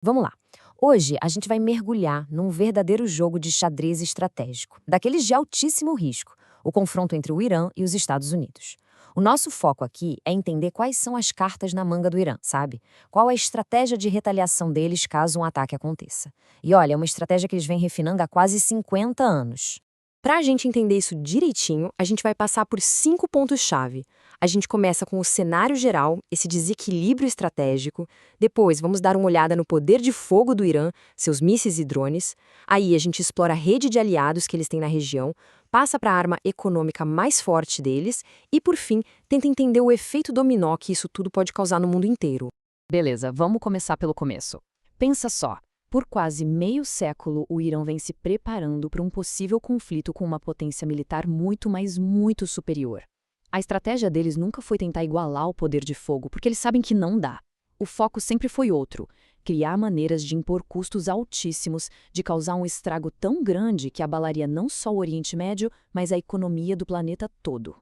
Vamos lá. Hoje a gente vai mergulhar num verdadeiro jogo de xadrez estratégico, daqueles de altíssimo risco, o confronto entre o Irã e os Estados Unidos. O nosso foco aqui é entender quais são as cartas na manga do Irã, sabe? Qual a estratégia de retaliação deles caso um ataque aconteça. E olha, é uma estratégia que eles vêm refinando há quase 50 anos. Para a gente entender isso direitinho, a gente vai passar por 5 pontos-chave. A gente começa com o cenário geral, esse desequilíbrio estratégico. Depois, vamos dar uma olhada no poder de fogo do Irã, seus mísseis e drones. Aí, a gente explora a rede de aliados que eles têm na região, passa para a arma econômica mais forte deles e, por fim, tenta entender o efeito dominó que isso tudo pode causar no mundo inteiro. Beleza, vamos começar pelo começo. Pensa só. Por quase meio século, o Irã vem se preparando para um possível conflito com uma potência militar muito, mas muito superior. A estratégia deles nunca foi tentar igualar o poder de fogo, porque eles sabem que não dá. O foco sempre foi outro: criar maneiras de impor custos altíssimos, de causar um estrago tão grande que abalaria não só o Oriente Médio, mas a economia do planeta todo.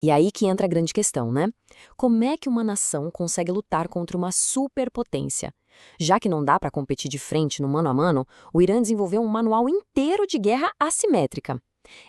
E aí que entra a grande questão, né? Como é que uma nação consegue lutar contra uma superpotência? Já que não dá para competir de frente no mano a mano, o Irã desenvolveu um manual inteiro de guerra assimétrica.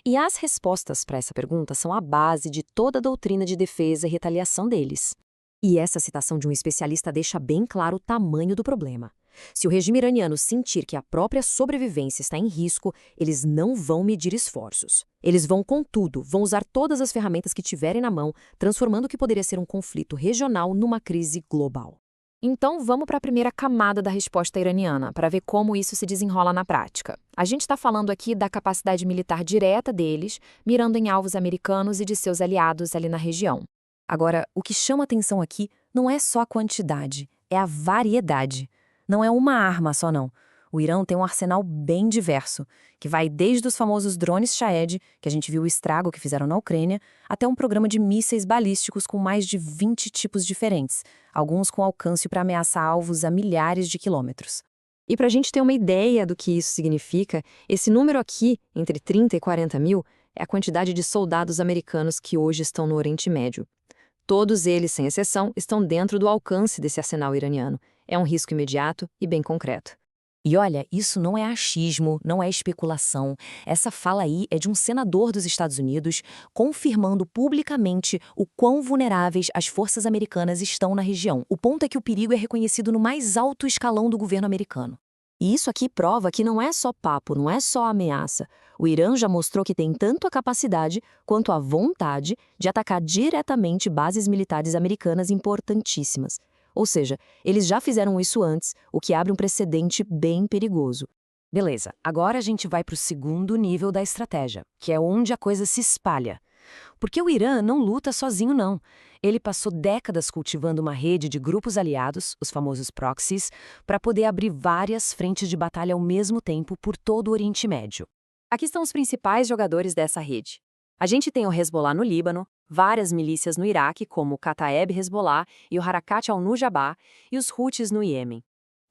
E as respostas para essa pergunta são a base de toda a doutrina de defesa e retaliação deles. E essa citação de um especialista deixa bem claro o tamanho do problema. Se o regime iraniano sentir que a própria sobrevivência está em risco, eles não vão medir esforços. Eles vão, contudo, vão usar todas as ferramentas que tiverem na mão, transformando o que poderia ser um conflito regional numa crise global. Então, vamos para a primeira camada da resposta iraniana, para ver como isso se desenrola na prática. A gente está falando aqui da capacidade militar direta deles, mirando em alvos americanos e de seus aliados ali na região. Agora, o que chama atenção aqui não é só a quantidade, é a variedade. Não é uma arma só, não. O Irã tem um arsenal bem diverso, que vai desde os famosos drones Shahed, que a gente viu o estrago que fizeram na Ucrânia, até um programa de mísseis balísticos com mais de 20 tipos diferentes, alguns com alcance para ameaçar alvos a milhares de quilômetros. E para a gente ter uma ideia do que isso significa, esse número aqui, entre 30 e 40 mil, é a quantidade de soldados americanos que hoje estão no Oriente Médio. Todos eles, sem exceção, estão dentro do alcance desse arsenal iraniano. É um risco imediato e bem concreto. E olha, isso não é achismo, não é especulação. Essa fala aí é de um senador dos Estados Unidos confirmando publicamente o quão vulneráveis as forças americanas estão na região. O ponto é que o perigo é reconhecido no mais alto escalão do governo americano. E isso aqui prova que não é só papo, não é só ameaça. O Irã já mostrou que tem tanto a capacidade quanto a vontade de atacar diretamente bases militares americanas importantíssimas. Ou seja, eles já fizeram isso antes, o que abre um precedente bem perigoso. Beleza, agora a gente vai para o segundo nível da estratégia, que é onde a coisa se espalha. Porque o Irã não luta sozinho, não. Ele passou décadas cultivando uma rede de grupos aliados, os famosos proxies, para poder abrir várias frentes de batalha ao mesmo tempo por todo o Oriente Médio. Aqui estão os principais jogadores dessa rede. A gente tem o Hezbollah no Líbano, várias milícias no Iraque, como o Kataeb Hezbollah e o Harakat al-Nujabah, e os Houthis no Iêmen.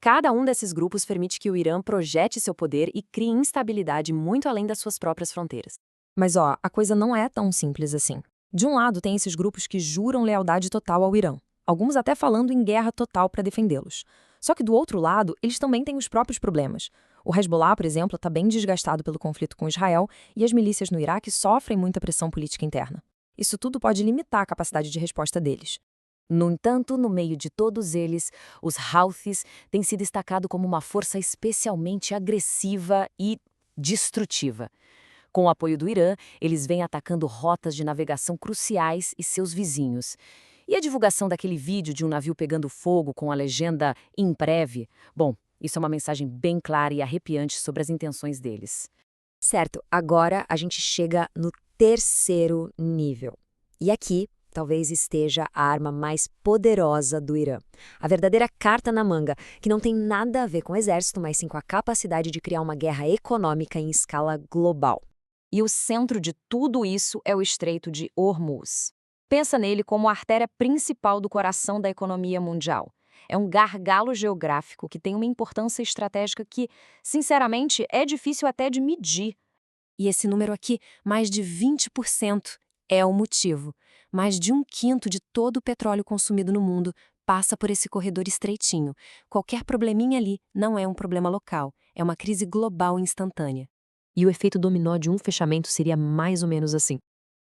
Cada um desses grupos permite que o Irã projete seu poder e crie instabilidade muito além das suas próprias fronteiras. Mas ó, a coisa não é tão simples assim. De um lado tem esses grupos que juram lealdade total ao Irã, alguns até falando em guerra total para defendê-los. Só que do outro lado, eles também têm os próprios problemas. O Hezbollah, por exemplo, está bem desgastado pelo conflito com Israel e as milícias no Iraque sofrem muita pressão política interna. Isso tudo pode limitar a capacidade de resposta deles. No entanto, no meio de todos eles, os Houthis têm se destacado como uma força especialmente agressiva e destrutiva. Com o apoio do Irã, eles vêm atacando rotas de navegação cruciais e seus vizinhos. E a divulgação daquele vídeo de um navio pegando fogo com a legenda "Em breve"? Bom, isso é uma mensagem bem clara e arrepiante sobre as intenções deles. Certo, agora a gente chega no terceiro nível. E aqui, talvez esteja a arma mais poderosa do Irã. A verdadeira carta na manga, que não tem nada a ver com o exército, mas sim com a capacidade de criar uma guerra econômica em escala global. E o centro de tudo isso é o Estreito de Hormuz. Pensa nele como a artéria principal do coração da economia mundial. É um gargalo geográfico que tem uma importância estratégica que, sinceramente, é difícil até de medir. E esse número aqui, mais de 20%, é o motivo. Mais de 1/5 de todo o petróleo consumido no mundo passa por esse corredor estreitinho. Qualquer probleminha ali não é um problema local, é uma crise global instantânea. E o efeito dominó de um fechamento seria mais ou menos assim.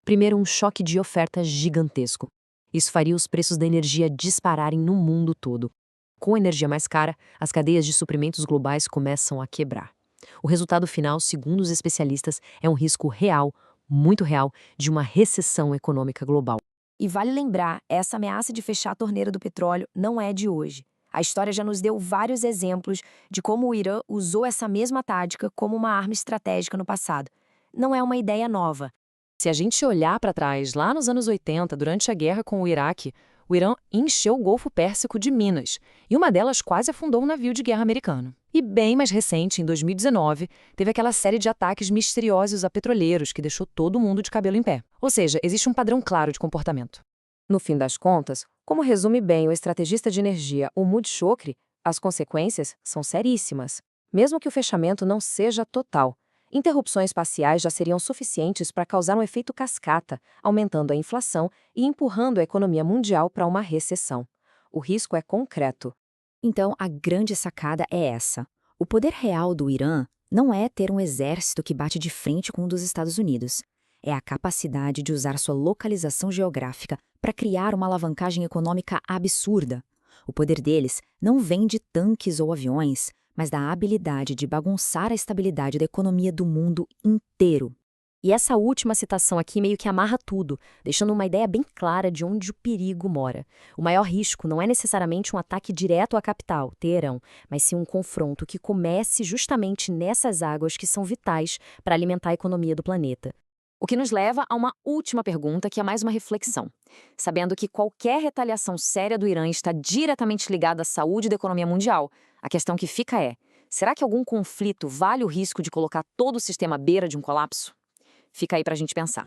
Primeiro, um choque de oferta gigantesco. Isso faria os preços da energia dispararem no mundo todo. Com a energia mais cara, as cadeias de suprimentos globais começam a quebrar. O resultado final, segundo os especialistas, é um risco real, muito real, de uma recessão econômica global. E vale lembrar, essa ameaça de fechar a torneira do petróleo não é de hoje. A história já nos deu vários exemplos de como o Irã usou essa mesma tática como uma arma estratégica no passado. Não é uma ideia nova. Se a gente olhar para trás, lá nos anos 80, durante a guerra com o Iraque, o Irã encheu o Golfo Pérsico de minas, e uma delas quase afundou um navio de guerra americano. E bem mais recente, em 2019, teve aquela série de ataques misteriosos a petroleiros que deixou todo mundo de cabelo em pé. Ou seja, existe um padrão claro de comportamento. No fim das contas, como resume bem o estrategista de energia Umud Chokri, as consequências são seríssimas. Mesmo que o fechamento não seja total, interrupções parciais já seriam suficientes para causar um efeito cascata, aumentando a inflação e empurrando a economia mundial para uma recessão. O risco é concreto. Então, a grande sacada é essa. O poder real do Irã não é ter um exército que bate de frente com o dos Estados Unidos. É a capacidade de usar sua localização geográfica para criar uma alavancagem econômica absurda. O poder deles não vem de tanques ou aviões, mas da habilidade de bagunçar a estabilidade da economia do mundo inteiro. E essa última citação aqui meio que amarra tudo, deixando uma ideia bem clara de onde o perigo mora. O maior risco não é necessariamente um ataque direto à capital, Teherã, mas sim um confronto que comece justamente nessas águas que são vitais para alimentar a economia do planeta. O que nos leva a uma última pergunta, que é mais uma reflexão. Sabendo que qualquer retaliação séria do Irã está diretamente ligada à saúde da economia mundial, a questão que fica é: será que algum conflito vale o risco de colocar todo o sistema à beira de um colapso? Fica aí para a gente pensar.